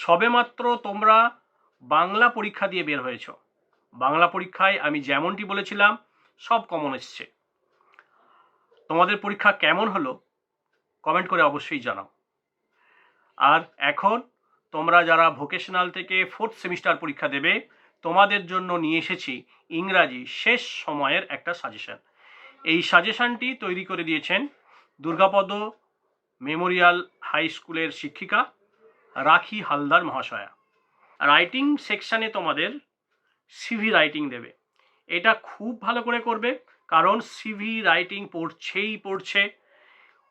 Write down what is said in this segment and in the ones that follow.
সবেমাত্র তোমরা বাংলা পরীক্ষা দিয়ে বের হয়েছ। বাংলা পরীক্ষায় আমি যেমনটি বলেছিলাম সব কমন এসছে। তোমাদের পরীক্ষা কেমন হলো কমেন্ট করে অবশ্যই জানাও। আর এখন তোমরা যারা ভোকেশনাল থেকে 4th সেমিস্টার পরীক্ষা দেবে তোমাদের জন্য নিয়ে এসেছি ইংরাজি শেষ সময়ের একটা সাজেশন। এই সাজেশনটি তৈরি করে দিয়েছেন দুর্গাপদ মেমোরিয়াল হাই স্কুলের শিক্ষিকা রাখি হালদার মহাশয়া। রাইটিং সেকশানে তোমাদের সিভি রাইটিং দেবে। এটা খুব ভালো করে করবে, কারণ সিভি রাইটিং পড়ছে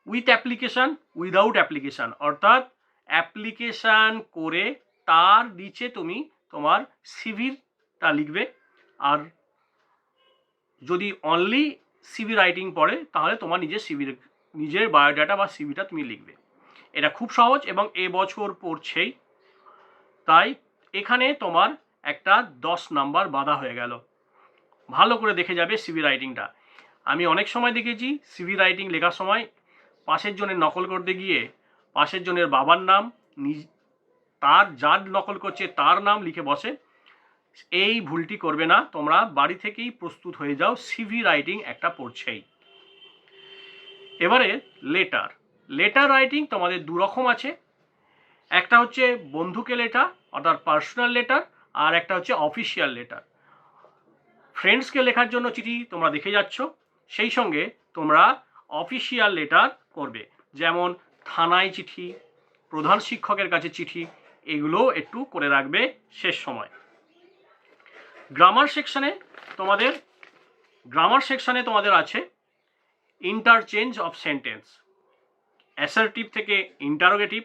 উইথ অ্যাপ্লিকেশান উইদাউট অ্যাপ্লিকেশান, অর্থাৎ অ্যাপ্লিকেশান করে তার নিচে তুমি তোমার সিভিটা লিখবে। আর যদি অনলি সিভি রাইটিং পড়ে তাহলে তোমার নিজের বায়োডাটা বা সিভিটা তুমি লিখবে। এটা খুব সহজ এবং এবছর পড়ছেই, তাই এখানে তোমার একটা 10 নাম্বার বাধা হয়ে গেল। ভালো করে দেখে যাবে সিভি রাইটিংটা। আমি অনেক সময় দেখেছি সিভি রাইটিং লেখার সময় পাশের জনের নকল করতে গিয়ে পাশের জনের বাবার নাম তার যার নকল করছে তার নাম লিখে বসে। এই ভুলটি করবে না, তোমরা বাড়ি থেকেই প্রস্তুত হয়ে যাও, সিভি রাইটিং একটা পড়ছেই। এবারে লেটার রাইটিং তোমাদের দু রকম আছে। একটা হচ্ছে বন্ধুকে লেটার অর্থাৎ পার্সোনাল লেটার, আর একটা হচ্ছে অফিসিয়াল লেটার। ফ্রেন্ডসকে লেখার জন্য চিঠি তোমরা দেখে যাচ্ছ, সেই সঙ্গে তোমরা অফিসিয়াল লেটার করবে, যেমন থানায় চিঠি, প্রধান শিক্ষকের কাছে চিঠি, এগুলো একটু করে রাখবে শেষ সময়। গ্রামার সেকশানে তোমাদের আছে ইন্টারচেঞ্জ অফ সেন্টেন্স, অ্যাসার্টিভ থেকে ইন্টারোগেটিভ,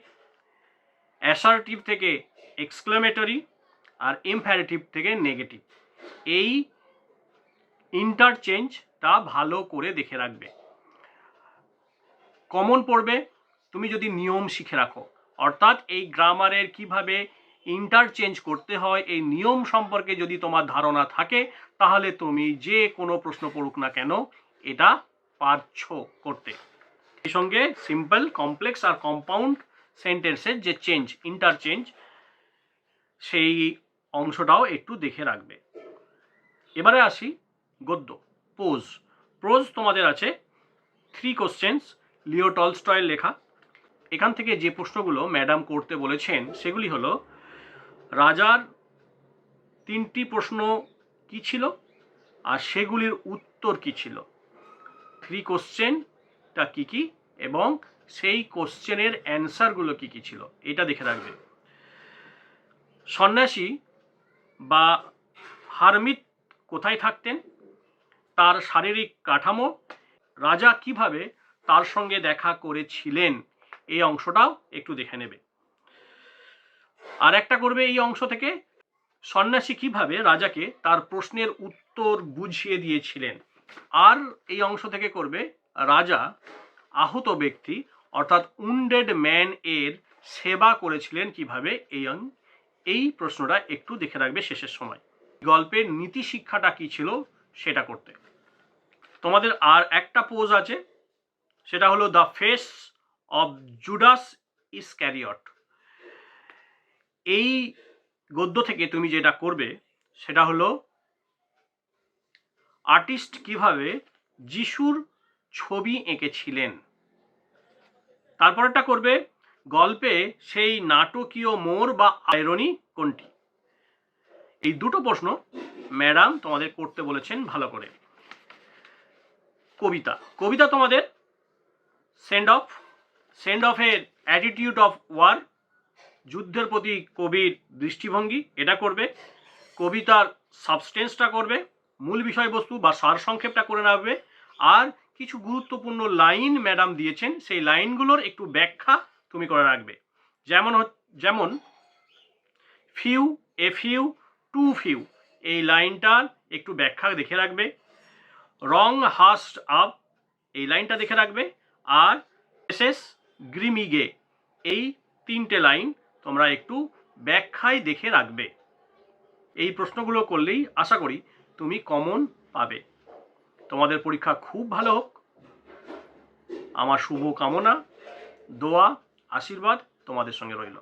অ্যাসার্টিভ থেকে এক্সক্লেমেটরি, আর ইম্প্যারেটিভ থেকে নেগেটিভ। এই ইন্টারচেঞ্জটা ভালো করে দেখে রাখবে। কমন পড়বে তুমি যদি নিয়ম শিখে রাখো, অর্থাৎ এই গ্রামারের কিভাবে ইন্টারচেঞ্জ করতে হয় এই নিয়ম সম্পর্কে যদি তোমার ধারণা থাকে তাহলে তুমি যে কোনো প্রশ্ন পড়ুক না কেন এটা পারছো করতে। এই সঙ্গে সিম্পল, কমপ্লেক্স আর কম্পাউন্ড সেন্টেন্সের যে ইন্টারচেঞ্জ সেই অংশটাও একটু দেখে রাখবে। এবারে আসি গদ্য। প্রোজ তোমাদের আছে 3 কোশ্চেন্স, লিও টলস্টয়ের লেখা। এখান থেকে যে প্রশ্নগুলো ম্যাডাম করতে বলেছেন সেগুলি হলো রাজার 3টি প্রশ্ন কি ছিল আর সেগুলির উত্তর কি ছিল, 3 কোশ্চেনটা কি কি এবং সেই কোশ্চেনের অ্যান্সারগুলো কি কি ছিল এটা দেখে রাখবে। সন্ন্যাসী বা হারমিত কোথায় থাকতেন, তার শারীরিক কাঠামো, রাজা কিভাবে তার সঙ্গে দেখা করেছিলেন এই অংশটাও একটু দেখে নেবে। আর একটা করবে এই অংশ থেকে সন্ন্যাসী কিভাবে রাজাকে তার প্রশ্নের উত্তর বুঝিয়ে দিয়েছিলেন। আর এই অংশ থেকে করবে রাজা আহত ব্যক্তি অর্থাৎ উন্ডেড ম্যান এর সেবা করেছিলেন কিভাবে, এই প্রশ্নটা একটু দেখে রাখবে শেষের সময়। গল্পের নীতি শিক্ষাটা কি ছিল সেটা করতে। তোমাদের আর একটা পোজ আছে, সেটা হলো দ্য ফেস অফ জুডাস ইসক্যারিয়ট। এই গদ্য থেকে তুমি যেটা করবে সেটা হলো আর্টিস্ট কিভাবে যিশুর ছবি এঁকেছিলেন। তারপরটা করবে গল্পে সেই নাটকীয় মোড় বা আয়রনি কোনটি। এই দুটো প্রশ্ন ম্যাডাম তোমাদের করতে বলেছেন ভালো করে। কবিতা তোমাদের সেন্ড অফের অ্যাটিটিউড অফ ওয়ার, যুদ্ধের প্রতি কবির দৃষ্টিভঙ্গি, এটা করবে। কবিতার সাবস্টেন্সটা করবে, মূল বিষয়বস্তু বা সারসংক্ষেপটা করে রাখবে। আর কিছু গুরুত্বপূর্ণ লাইন ম্যাডাম দিয়েছেন সেই লাইনগুলোর একটু ব্যাখ্যা তুমি করে রাখবে, যেমন few, a few, too few, এই লাইনটার একটু ব্যাখ্যা দেখে রাখবে। রং হাস্ট আপ, এই লাইনটা দেখে রাখবে। আর এসএস গ্রিমিগে, এই 3টে লাইন তোমরা একটু ব্যাখ্যায় দেখে রাখবে। এই প্রশ্নগুলো করলেই আশা করি তুমি কমন পাবে। তোমাদের পরীক্ষা খুব ভালো হোক, আমার শুভ কামনা, দোয়া, আশীর্বাদ তোমাদের সঙ্গে রইল।